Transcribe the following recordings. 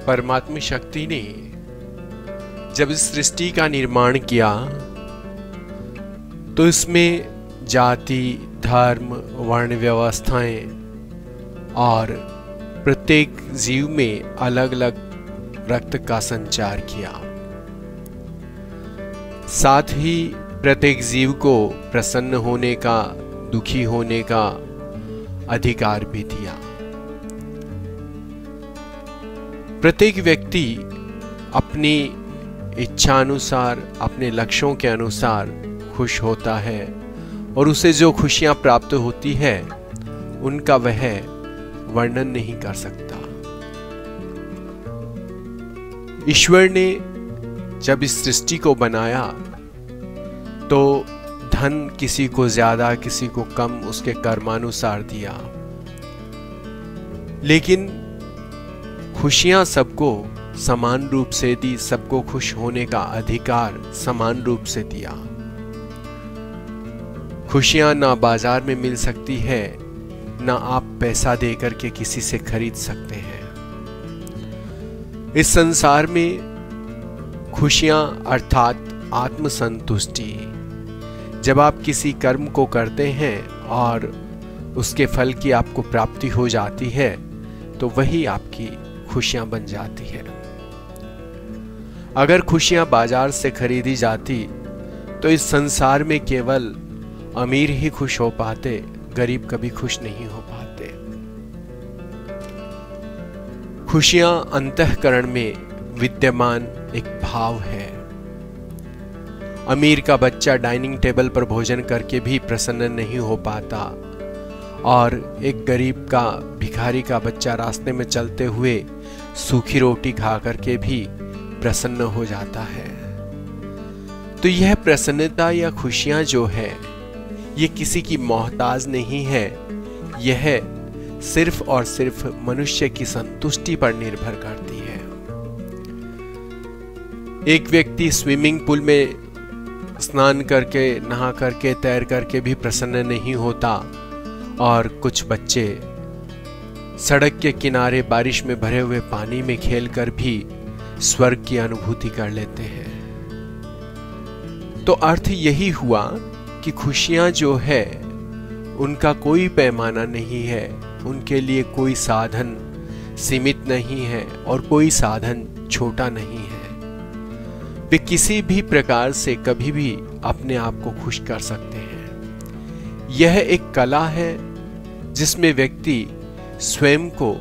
परमात्मा शक्ति ने जब इस सृष्टि का निर्माण किया तो इसमें जाति, धर्म, वर्ण व्यवस्थाएं और प्रत्येक जीव में अलग अलग रक्त का संचार किया। साथ ही प्रत्येक जीव को प्रसन्न होने का, दुखी होने का अधिकार भी दिया। प्रत्येक व्यक्ति अपनी इच्छा अनुसार, अपने लक्ष्यों के अनुसार खुश होता है और उसे जो खुशियां प्राप्त होती है उनका वह वर्णन नहीं कर सकता। ईश्वर ने जब इस सृष्टि को बनाया तो धन किसी को ज्यादा, किसी को कम उसके कर्मानुसार दिया, लेकिन खुशियां सबको समान रूप से दी। सबको खुश होने का अधिकार समान रूप से दिया। खुशियां ना बाजार में मिल सकती है, ना आप पैसा देकर के किसी से खरीद सकते हैं। इस संसार में खुशियां अर्थात आत्मसंतुष्टि, जब आप किसी कर्म को करते हैं और उसके फल की आपको प्राप्ति हो जाती है तो वही आपकी खुशियां बन जाती है। अगर खुशियां बाजार से खरीदी जाती तो इस संसार में केवल अमीर ही खुश हो पाते, गरीब कभी खुश नहीं हो पाते। खुशियां अंतःकरण में विद्यमान एक भाव है। अमीर का बच्चा डाइनिंग टेबल पर भोजन करके भी प्रसन्न नहीं हो पाता और एक गरीब का, भिखारी का बच्चा रास्ते में चलते हुए सूखी रोटी खा करके भी प्रसन्न हो जाता है। तो यह प्रसन्नता या खुशियां जो है ये किसी की मोहताज नहीं है, यह सिर्फ और सिर्फ मनुष्य की संतुष्टि पर निर्भर करती है। एक व्यक्ति स्विमिंग पूल में स्नान करके, नहा करके, तैर करके भी प्रसन्न नहीं होता और कुछ बच्चे सड़क के किनारे बारिश में भरे हुए पानी में खेलकर भी स्वर्ग की अनुभूति कर लेते हैं। तो अर्थ यही हुआ कि खुशियां जो है उनका कोई पैमाना नहीं है, उनके लिए कोई साधन सीमित नहीं है और कोई साधन छोटा नहीं है। वे किसी भी प्रकार से कभी भी अपने आप को खुश कर सकते हैं। यह एक कला है जिसमें व्यक्ति स्वयं को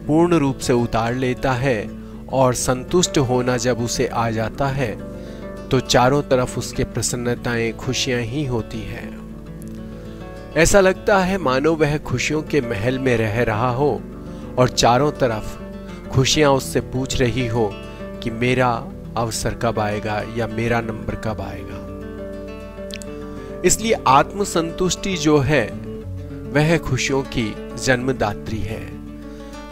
पूर्ण रूप से उतार लेता है और संतुष्ट होना जब उसे आ जाता है तो चारों तरफ उसके प्रसन्नताएं, खुशियां ही होती है। ऐसा लगता है मानो वह खुशियों के महल में रह रहा हो और चारों तरफ खुशियां उससे पूछ रही हो कि मेरा अवसर कब आएगा या मेरा नंबर कब आएगा। इसलिए आत्मसंतुष्टि जो है वह खुशियों की जन्मदात्री है।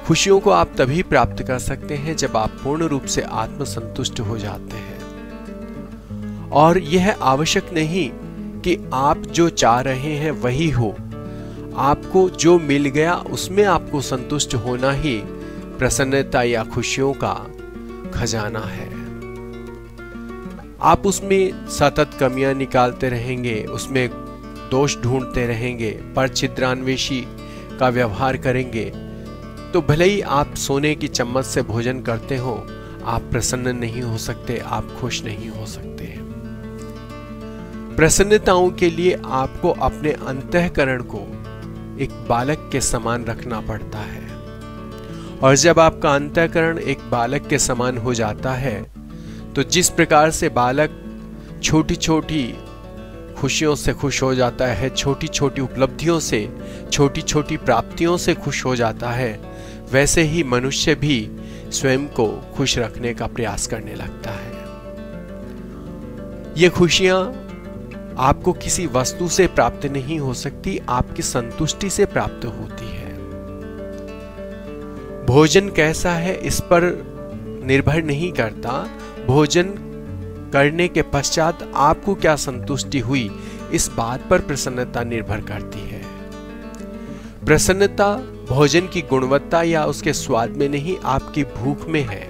खुशियों को आप तभी प्राप्त कर सकते हैं जब आप पूर्ण रूप से आत्मसंतुष्ट हो जाते हैं। और यह आवश्यक नहीं कि आप जो चाह रहे हैं वही हो। आपको जो मिल गया उसमें आपको संतुष्ट होना ही प्रसन्नता या खुशियों का खजाना है। आप उसमें सतत कमियां निकालते रहेंगे, उसमें दोष ढूंढते रहेंगे, पर छिद्रान्वेषी का व्यवहार करेंगे तो भले ही आप सोने की चम्मच से भोजन करते हो, आप प्रसन्न नहीं हो सकते, आप खुश नहीं हो सकते। प्रसन्नताओं के लिए आपको अपने अंतःकरण को एक बालक के समान रखना पड़ता है। और जब आपका अंतःकरण एक बालक के समान हो जाता है तो जिस प्रकार से बालक छोटी छोटी खुशियों से खुश हो जाता है, छोटी छोटी उपलब्धियों से, छोटी छोटी प्राप्तियों से खुश हो जाता है, वैसे ही मनुष्य भी स्वयं को खुश रखने का प्रयास करने लगता है। ये खुशियां आपको किसी वस्तु से प्राप्त नहीं हो सकती, आपकी संतुष्टि से प्राप्त होती है। भोजन कैसा है इस पर निर्भर नहीं करता, भोजन करने के पश्चात आपको क्या संतुष्टि हुई इस बात पर प्रसन्नता निर्भर करती है। प्रसन्नता भोजन की गुणवत्ता या उसके स्वाद में नहीं, आपकी भूख में है।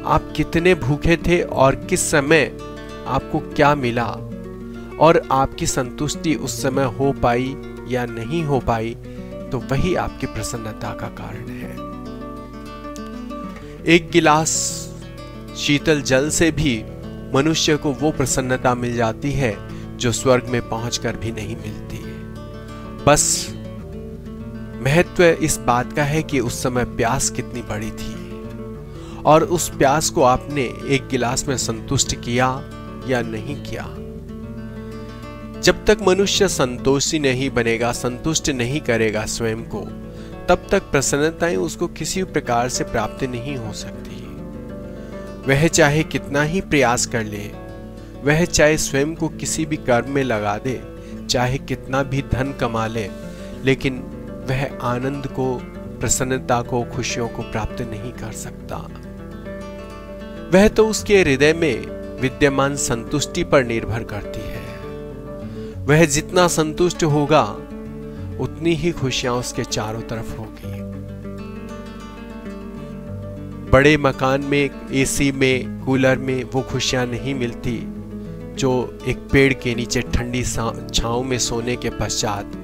आप कितने भूखे थे और किस समय आपको क्या मिला और आपकी संतुष्टि उस समय हो पाई या नहीं हो पाई, तो वही आपकी प्रसन्नता का कारण है। एक गिलास शीतल जल से भी मनुष्य को वो प्रसन्नता मिल जाती है जो स्वर्ग में पहुंचकर भी नहीं मिलती। बस महत्व इस बात का है कि उस समय प्यास कितनी बड़ी थी और उस प्यास को आपने एक गिलास में संतुष्ट किया या नहीं किया। जब तक मनुष्य संतोषी नहीं बनेगा, संतुष्ट नहीं करेगा स्वयं को, तब तक प्रसन्नताएं उसको किसी प्रकार से प्राप्त नहीं हो सकती। वह चाहे कितना ही प्रयास कर ले, वह चाहे स्वयं को किसी भी कर्म में लगा दे, चाहे कितना भी धन कमा ले, लेकिन वह आनंद को, प्रसन्नता को, खुशियों को प्राप्त नहीं कर सकता। वह तो उसके हृदय में विद्यमान संतुष्टि पर निर्भर करती है। वह जितना संतुष्ट होगा उतनी ही खुशियां उसके चारों तरफ होगी। बड़े मकान में, एसी में, कूलर में वो खुशियां नहीं मिलती जो एक पेड़ के नीचे ठंडी छांव में सोने के पश्चात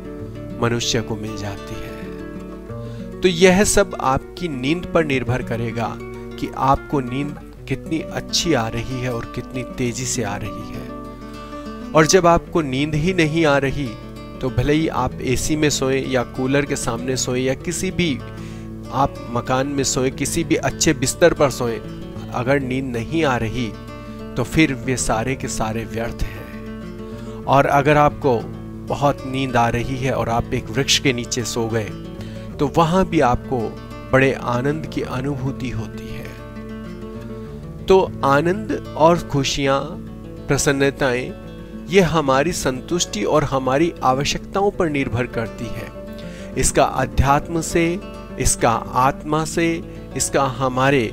मनुष्य को मिल जाती है। तो यह सब आपकी नींद पर निर्भर करेगा कि आपको नींद कितनी अच्छी आ रही है और कितनी तेजी से आ रही है। और जब आपको नींद ही नहीं आ रही, तो भले ही आप एसी में सोए या कूलर के सामने सोए या किसी भी आप मकान में सोए, किसी भी अच्छे बिस्तर पर सोए, अगर नींद नहीं आ रही तो फिर वे सारे के सारे व्यर्थ हैं। और अगर आपको बहुत नींद आ रही है और आप एक वृक्ष के नीचे सो गए, तो वहां भी आपको बड़े आनंद की अनुभूति होती है। तो आनंद और खुशियां, प्रसन्नताएं, ये हमारी संतुष्टि और हमारी आवश्यकताओं पर निर्भर करती है। इसका अध्यात्म से, इसका आत्मा से, इसका हमारे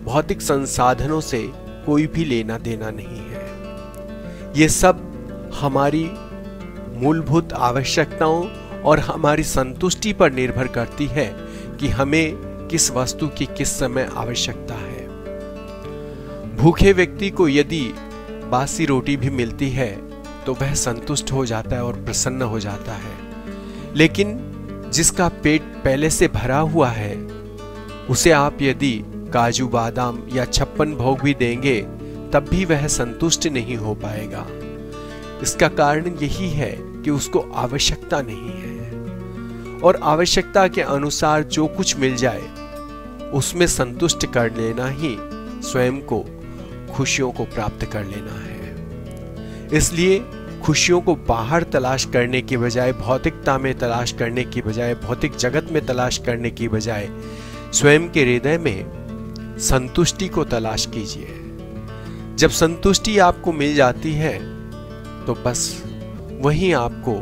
भौतिक संसाधनों से कोई भी लेना देना नहीं है। ये सब हमारी मूलभूत आवश्यकताओं और हमारी संतुष्टि पर निर्भर करती है कि हमें किस वस्तु की किस समय आवश्यकता है। भूखे व्यक्ति को यदि बासी रोटी भी मिलती है तो वह संतुष्ट हो जाता है और प्रसन्न हो जाता है, लेकिन जिसका पेट पहले से भरा हुआ है उसे आप यदि काजू बादाम या 56 भोग भी देंगे तब भी वह संतुष्ट नहीं हो पाएगा। इसका कारण यही है कि उसको आवश्यकता नहीं है, और आवश्यकता के अनुसार जो कुछ मिल जाए उसमें संतुष्ट कर लेना ही स्वयं को, खुशियों को प्राप्त कर लेना है। इसलिए खुशियों को बाहर तलाश करने की बजाय, भौतिकता में तलाश करने की बजाय, भौतिक जगत में तलाश करने की बजाय स्वयं के हृदय में संतुष्टि को तलाश कीजिए। जब संतुष्टि आपको मिल जाती है तो बस वहीं आपको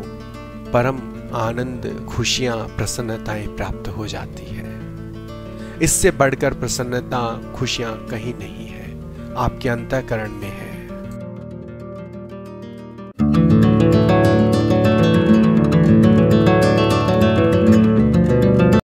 परम आनंद, खुशियां, प्रसन्नताएं प्राप्त हो जाती है। इससे बढ़कर प्रसन्नता, खुशियां कहीं नहीं है, आपके अंतःकरण में है।